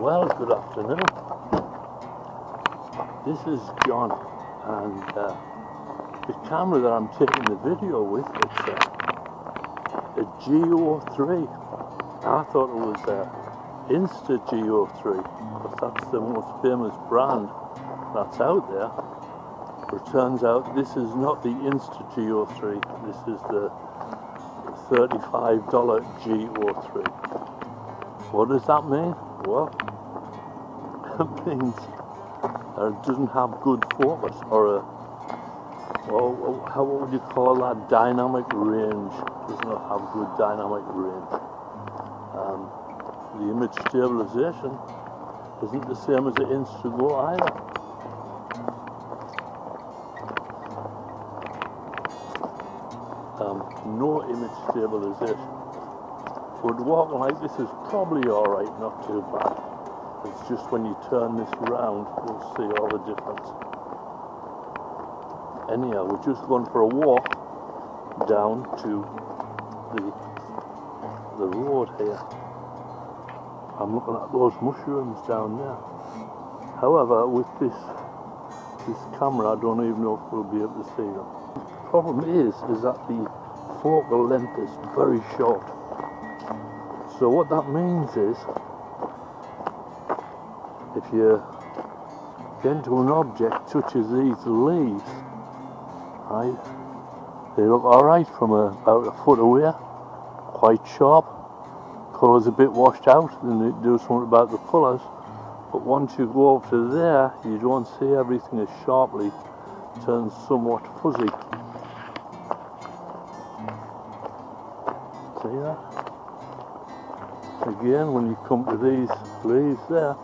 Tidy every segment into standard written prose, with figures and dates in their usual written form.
Well, good afternoon. This is John, and the camera that I'm taking the video with, it's a G03. I thought it was Insta G03, because that's the most famous brand that's out there. But it turns out this is not the Insta G03, this is the $35 G03. What does that mean? Well, it means that it doesn't have good focus, or how would you call that? Dynamic range. It does not have good dynamic range. The image stabilization isn't the same as the Instago either. No image stabilization. But walking like this is probably alright, not too bad. It's just when you turn this round, you'll see all the difference. Anyhow, we're just going for a walk down to the road here. I'm looking at those mushrooms down there. However, with this camera, I don't even know if we'll be able to see them. The problem is that the focal length is very short. So what that means is, if you get into an object such as these leaves, right, they look alright from about a foot away, quite sharp, colours a bit washed out, then you do something about the colours, but once you go over to there, you don't see everything as sharply, it turns somewhat fuzzy. See that? Again, when you come to these leaves there,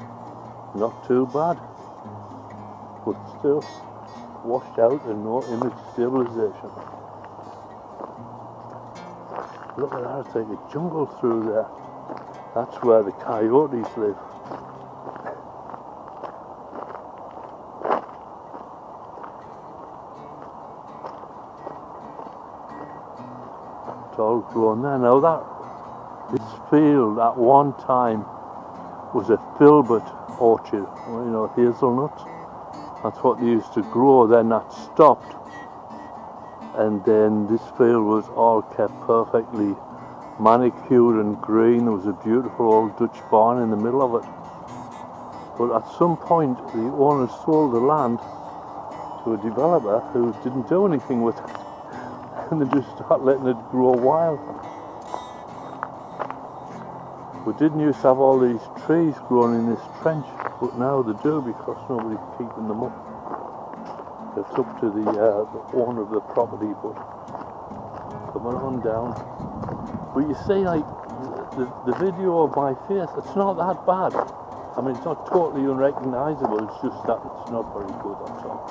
not too bad, but still washed out and no image stabilization. Look at that, it's like a jungle through there. That's where the coyotes live. It's all grown there. Now this field at one time was a filbert orchard, you know, hazelnuts. That's what they used to grow. Then that stopped, and then this field was all kept perfectly manicured and green. There was a beautiful old Dutch barn in the middle of it. But at some point, the owners sold the land to a developer who didn't do anything with it, and they just started letting it grow wild. We didn't used to have all these trees growing in this trench, but now they do because nobody's keeping them up. It's up to the owner of the property, but coming on down. But you see, like, the video of my face, it's not that bad. I mean, it's not totally unrecognisable, it's just that it's not very good, that's all.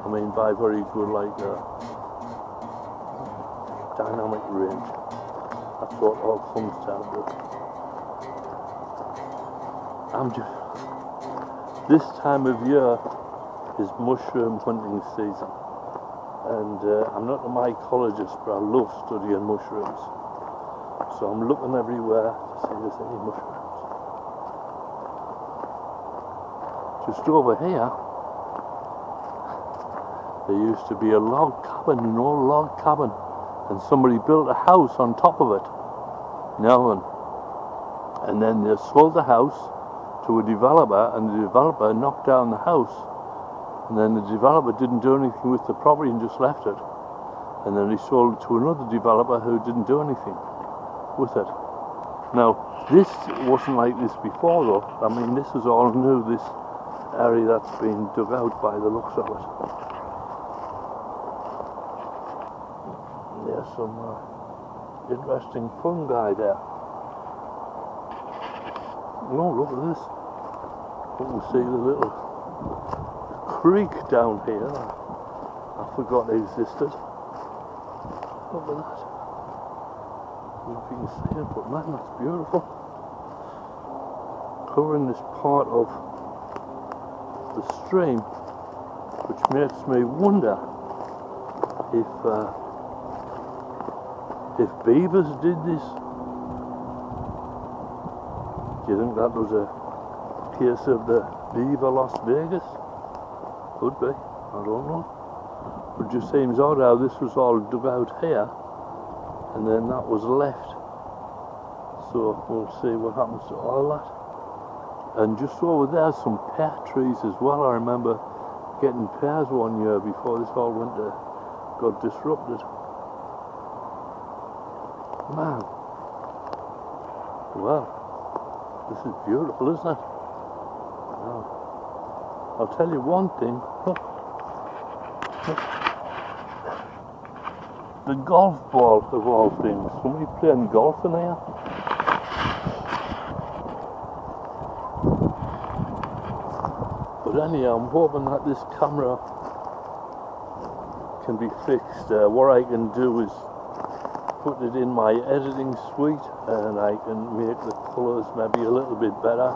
I mean, by very good, like, dynamic range. That's what all comes down to. This time of year is mushroom hunting season, and I'm not a mycologist, but I love studying mushrooms, so I'm looking everywhere to see if there's any mushrooms. Just over here, there used to be a log cabin, an old log cabin, and somebody built a house on top of it. And then they sold the house to a developer, and the developer knocked down the house, and then the developer didn't do anything with the property and just left it, and then he sold it to another developer who didn't do anything with it. Now, this wasn't like this before though. I mean, this is all new, this area that's been dug out by the looks of it. There's some interesting fungi there. Oh, look at this. You can see the little creek down here. I forgot it existed. Look at that. I don't know if you can see it, but man, that's beautiful. Covering this part of the stream, which makes me wonder if beavers did this. Do you think that was a case of the Viva Las Vegas. Could be, I don't know. It just seems odd how this was all dug out here and then that was left. So we'll see what happens to all that. And just over there some pear trees as well. I remember getting pears one year before this all got disrupted. Man. Well, this is beautiful, isn't it? Wow. I'll tell you one thing. Look. The golf ball of all things. Somebody playing golf in here? But anyhow, I'm hoping that this camera can be fixed. What I can do is put it in my editing suite and I can make the colours maybe a little bit better,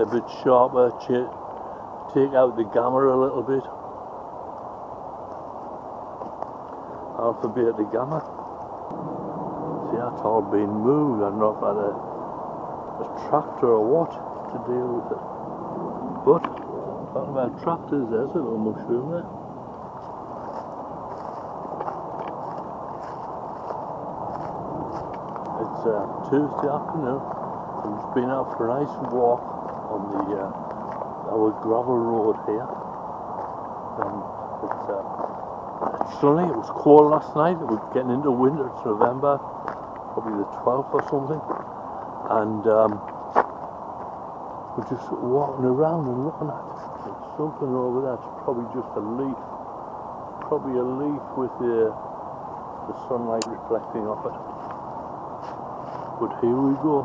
a bit sharper, take out the gamma a little bit. Alphabet the gamma. See, that's all been moved. I don't know if I had a tractor or what to deal with it. But talking about tractors, there's a little mushroom there. It's Tuesday afternoon. I've just been out for a nice walk on our gravel road here, and it's sunny. It was cold last night. It was getting into winter. It's November, probably the 12th or something, and we're just walking around and looking at it. There's something over there. It's probably just a leaf, probably a leaf with the sunlight reflecting off it. But here we go.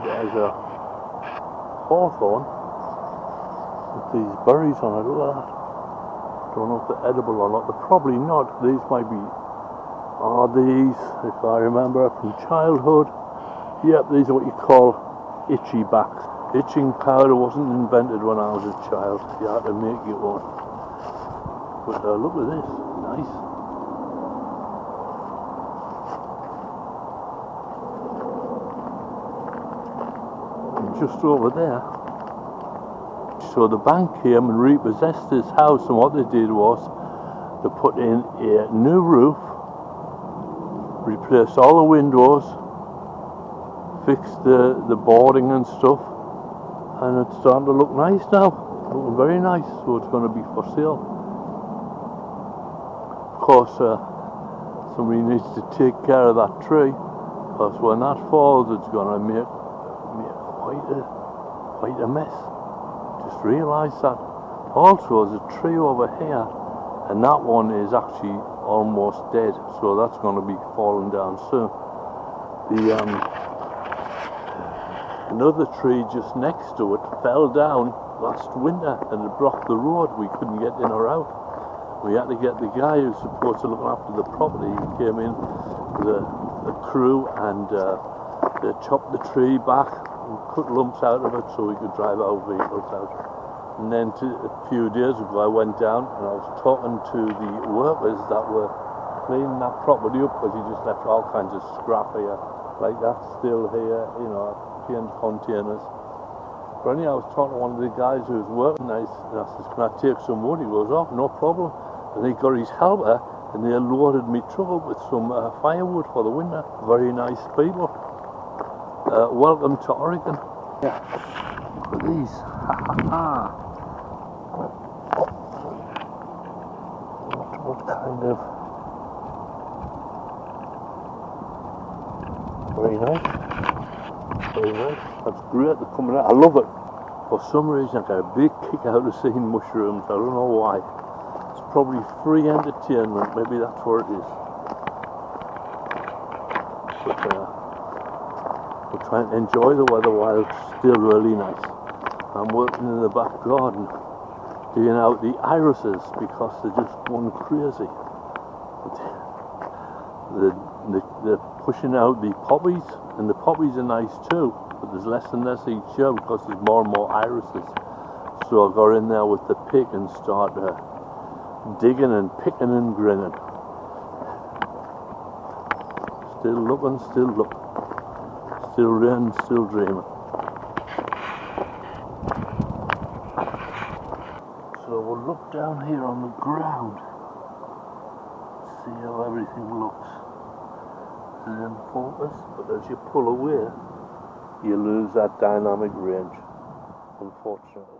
There's a hawthorn with these berries on it. Look at that. Don't know if they're edible or not. They're probably not. These might be. Are these, if I remember from childhood? Yep, these are what you call itchy backs. Itching powder wasn't invented when I was a child. You had to make your own. But look at this. Nice. Just over there. So the bank came and repossessed this house, and what they did was they put in a new roof, replaced all the windows, fixed the boarding and stuff, and it's starting to look nice now. Looking very nice, so it's going to be for sale. Of course, somebody needs to take care of that tree, because when that falls it's going to make quite a mess. Just realised that. Also, there's a tree over here, and that one is actually almost dead, so that's going to be falling down soon. Another tree just next to it fell down last winter, and it blocked the road. We couldn't get in or out. We had to get the guy who's supposed to look after the property. He came in with a crew, and they chopped the tree back, cut lumps out of it so we could drive our vehicles out. And then a few days ago I went down and I was talking to the workers that were cleaning that property up, because he just left all kinds of scrap here, like that still here, you know, paint containers. But anyhow, I was talking to one of the guys who was working there, and I said, can I take some wood? He goes, oh, no problem. And he got his helper and they loaded me truck up with some firewood for the winter. Very nice people. Welcome to Oregon. Yeah. Look at these. Ha ha ha. What kind of. Very nice. Very nice. That's great. They're coming out. I love it. For some reason, I got a big kick out of seeing mushrooms. I don't know why. It's probably free entertainment. Maybe that's what it is. But we're trying to enjoy the weather while it's still really nice. I'm working in the back garden, doing out the irises because they're just going crazy. They're pushing out the poppies, and the poppies are nice too, but there's less and less each year because there's more and more irises. So I got in there with the pick and start digging and picking and grinning. Still looking, Still raining, still dreaming. So we'll look down here on the ground, see how everything looks. This is in focus, but as you pull away, you lose that dynamic range, unfortunately.